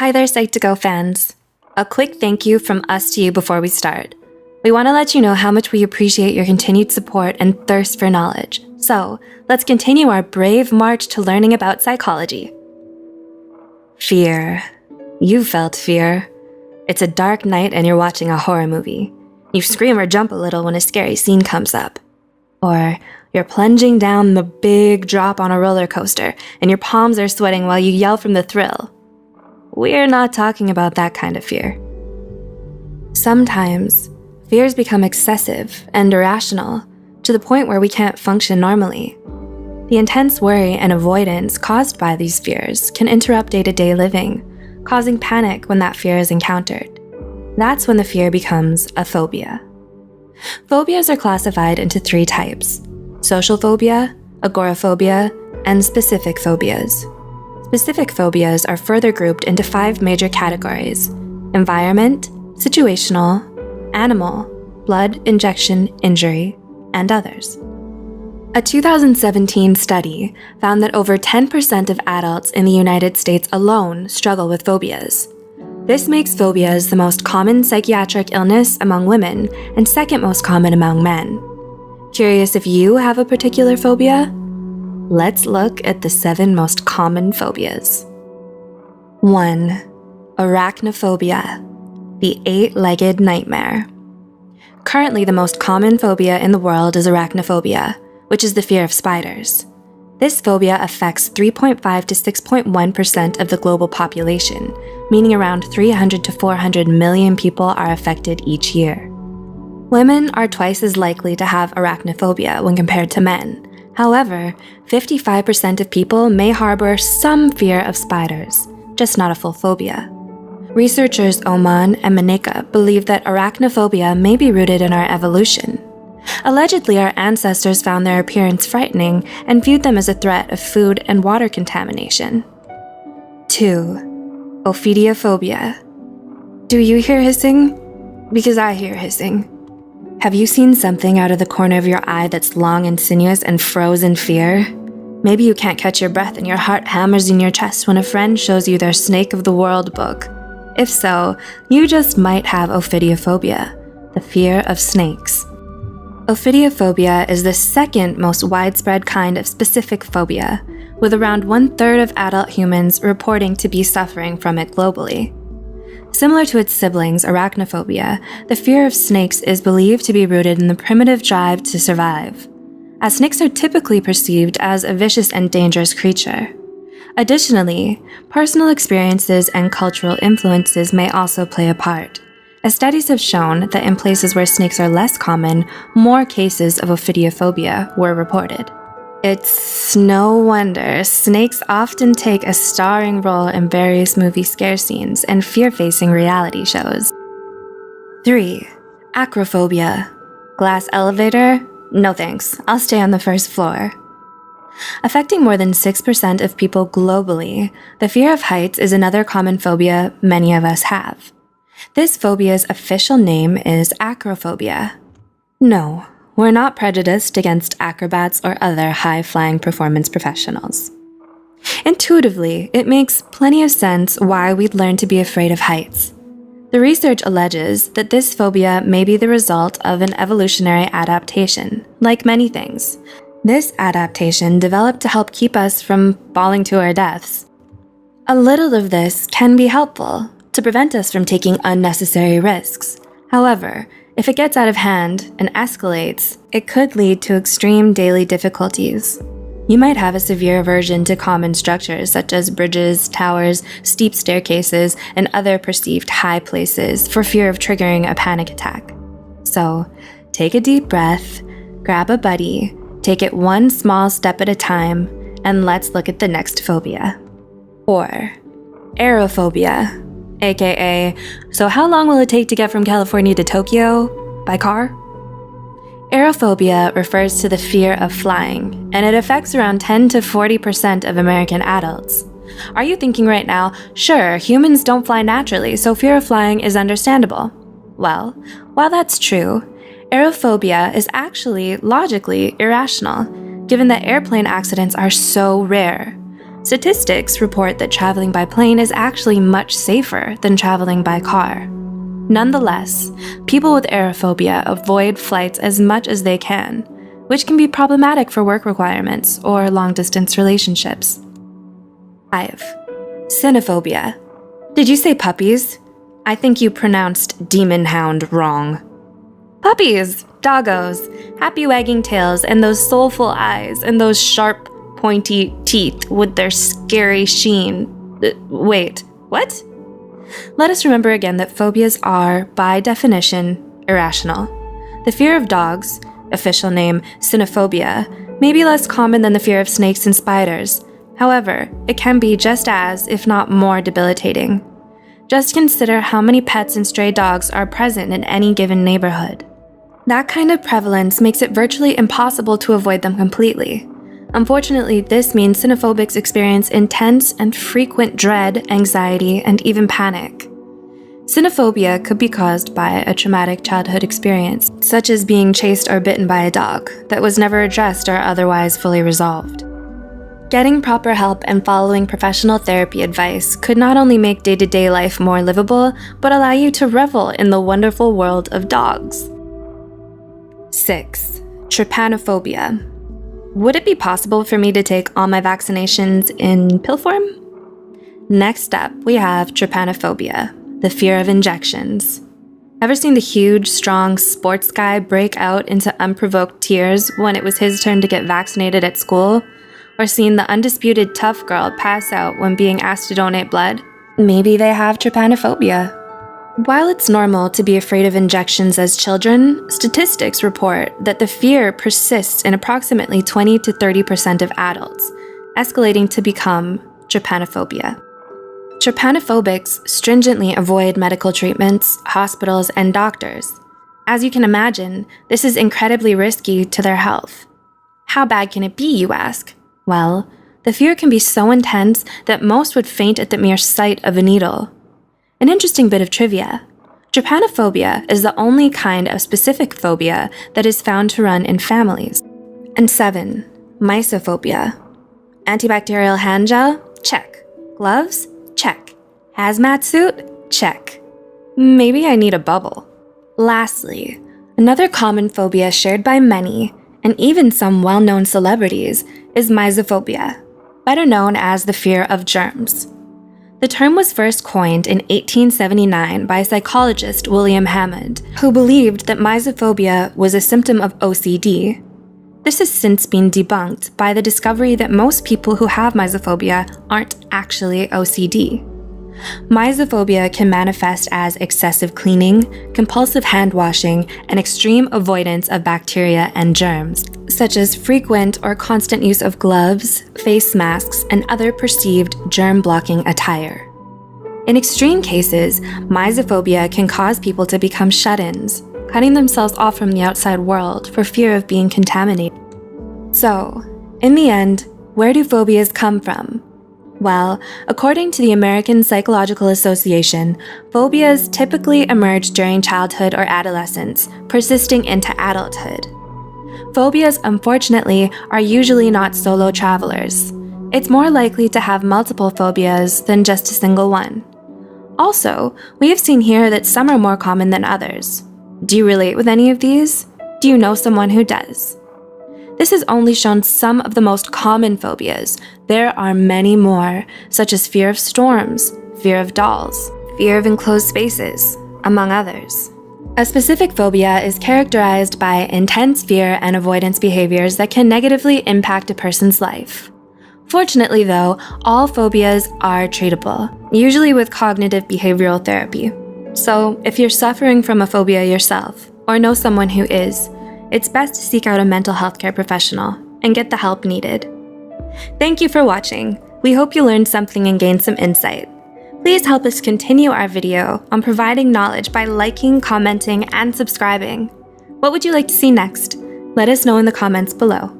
Hi there, Psych2Go fans. A quick thank you from us to you before we start. We want to let you know how much we appreciate your continued support and thirst for knowledge. So, let's continue our brave march to learning about psychology. Fear. You felt fear. It's a dark night and you're watching a horror movie. You scream or jump a little when a scary scene comes up. Or you're plunging down the big drop on a roller coaster and your palms are sweating while you yell from the thrill. We're not talking about that kind of fear. Sometimes, fears become excessive and irrational to the point where we can't function normally. The intense worry and avoidance caused by these fears can interrupt day-to-day living, causing panic when that fear is encountered. That's when the fear becomes a phobia. Phobias are classified into 3 types: social phobia, agoraphobia, and specific phobias. Specific phobias are further grouped into 5 major categories: environment, situational, animal, blood injection injury, and others. A 2017 study found that over 10% of adults in the United States alone struggle with phobias. This makes phobias the most common psychiatric illness among women and second most common among men. Curious if you have a particular phobia? Let's look at the 7 most common phobias. 1. Arachnophobia, the 8-legged nightmare. Currently, the most common phobia in the world is arachnophobia, which is the fear of spiders. This phobia affects 3.5 to 6.1% of the global population, meaning around 300 to 400 million people are affected each year. Women are twice as likely to have arachnophobia when compared to men. However, 55% of people may harbor some fear of spiders, just not a full phobia. Researchers Oman and Maneka believe that arachnophobia may be rooted in our evolution. Allegedly, our ancestors found their appearance frightening and viewed them as a threat of food and water contamination. 2. Ophidiophobia. Do you hear hissing? Because I hear hissing. Have you seen something out of the corner of your eye that's long and sinuous and froze in fear? Maybe you can't catch your breath and your heart hammers in your chest when a friend shows you their Snake of the World book. If so, you just might have ophidiophobia, the fear of snakes. Ophidiophobia is the second most widespread kind of specific phobia, with around 1/3 of adult humans reporting to be suffering from it globally. Similar to its siblings, arachnophobia, the fear of snakes is believed to be rooted in the primitive drive to survive, as snakes are typically perceived as a vicious and dangerous creature. Additionally, personal experiences and cultural influences may also play a part, as studies have shown that in places where snakes are less common, more cases of ophidiophobia were reported. It's no wonder snakes often take a starring role in various movie scare scenes and fear-facing reality shows. 3. Acrophobia. Glass elevator? No thanks, I'll stay on the first floor. Affecting more than 6% of people globally, the fear of heights is another common phobia many of us have. This phobia's official name is acrophobia. No, we're not prejudiced against acrobats or other high-flying performance professionals. Intuitively, it makes plenty of sense why we'd learn to be afraid of heights. The research alleges that this phobia may be the result of an evolutionary adaptation, like many things. This adaptation developed to help keep us from falling to our deaths. A little of this can be helpful, to prevent us from taking unnecessary risks. However, if it gets out of hand and escalates, it could lead to extreme daily difficulties. You might have a severe aversion to common structures such as bridges, towers, steep staircases, and other perceived high places for fear of triggering a panic attack. So, take a deep breath, grab a buddy, take it one small step at a time, and let's look at the next phobia. 4. Aerophobia. AKA, so how long will it take to get from California to Tokyo? By car? Aerophobia refers to the fear of flying, and it affects around 10 to 40% of American adults. Are you thinking right now, sure, humans don't fly naturally, so fear of flying is understandable? Well, while that's true, aerophobia is actually logically irrational, given that airplane accidents are so rare. Statistics report that traveling by plane is actually much safer than traveling by car. Nonetheless, people with aerophobia avoid flights as much as they can, which can be problematic for work requirements or long-distance relationships. 5. Cynophobia. Did you say puppies? I think you pronounced demon hound wrong. Puppies, doggos, happy wagging tails, and those soulful eyes, and those sharp, pointy teeth with their scary sheen. Wait, what? Let us remember again that phobias are, by definition, irrational. The fear of dogs, official name cynophobia, may be less common than the fear of snakes and spiders. However, it can be just as, if not more, debilitating. Just consider how many pets and stray dogs are present in any given neighborhood. That kind of prevalence makes it virtually impossible to avoid them completely. Unfortunately, this means cynophobics experience intense and frequent dread, anxiety, and even panic. Cynophobia could be caused by a traumatic childhood experience, such as being chased or bitten by a dog, that was never addressed or otherwise fully resolved. Getting proper help and following professional therapy advice could not only make day-to-day life more livable, but allow you to revel in the wonderful world of dogs. 6. Trypanophobia. Would it be possible for me to take all my vaccinations in pill form? Next up, we have trypanophobia, the fear of injections. Ever seen the huge, strong sports guy break out into unprovoked tears when it was his turn to get vaccinated at school? Or seen the undisputed tough girl pass out when being asked to donate blood? Maybe they have trypanophobia. While it's normal to be afraid of injections as children, statistics report that the fear persists in approximately 20 to 30% of adults, escalating to become trypanophobia. Trypanophobics stringently avoid medical treatments, hospitals, and doctors. As you can imagine, this is incredibly risky to their health. How bad can it be, you ask? Well, the fear can be so intense that most would faint at the mere sight of a needle. An interesting bit of trivia: trypanophobia is the only kind of specific phobia that is found to run in families. And 7. Mysophobia. Antibacterial hand gel? Check. Gloves? Check. Hazmat suit? Check. Maybe I need a bubble. Lastly, another common phobia shared by many, and even some well-known celebrities, is mysophobia, better known as the fear of germs. The term was first coined in 1879 by psychologist William Hammond, who believed that mysophobia was a symptom of OCD. This has since been debunked by the discovery that most people who have mysophobia aren't actually OCD. Mysophobia can manifest as excessive cleaning, compulsive hand washing, and extreme avoidance of bacteria and germs, such as frequent or constant use of gloves, face masks, and other perceived germ-blocking attire. In extreme cases, mysophobia can cause people to become shut-ins, cutting themselves off from the outside world for fear of being contaminated. So, in the end, where do phobias come from? Well, according to the American Psychological Association, phobias typically emerge during childhood or adolescence, persisting into adulthood. Phobias, unfortunately, are usually not solo travelers. It's more likely to have multiple phobias than just a single one. Also, we have seen here that some are more common than others. Do you relate with any of these? Do you know someone who does? This has only shown some of the most common phobias. There are many more, such as fear of storms, fear of dolls, fear of enclosed spaces, among others. A specific phobia is characterized by intense fear and avoidance behaviors that can negatively impact a person's life. Fortunately, though, all phobias are treatable, usually with cognitive behavioral therapy. So, if you're suffering from a phobia yourself, or know someone who is, it's best to seek out a mental health care professional and get the help needed. Thank you for watching. We hope you learned something and gained some insight. Please help us continue our video on providing knowledge by liking, commenting, and subscribing. What would you like to see next? Let us know in the comments below.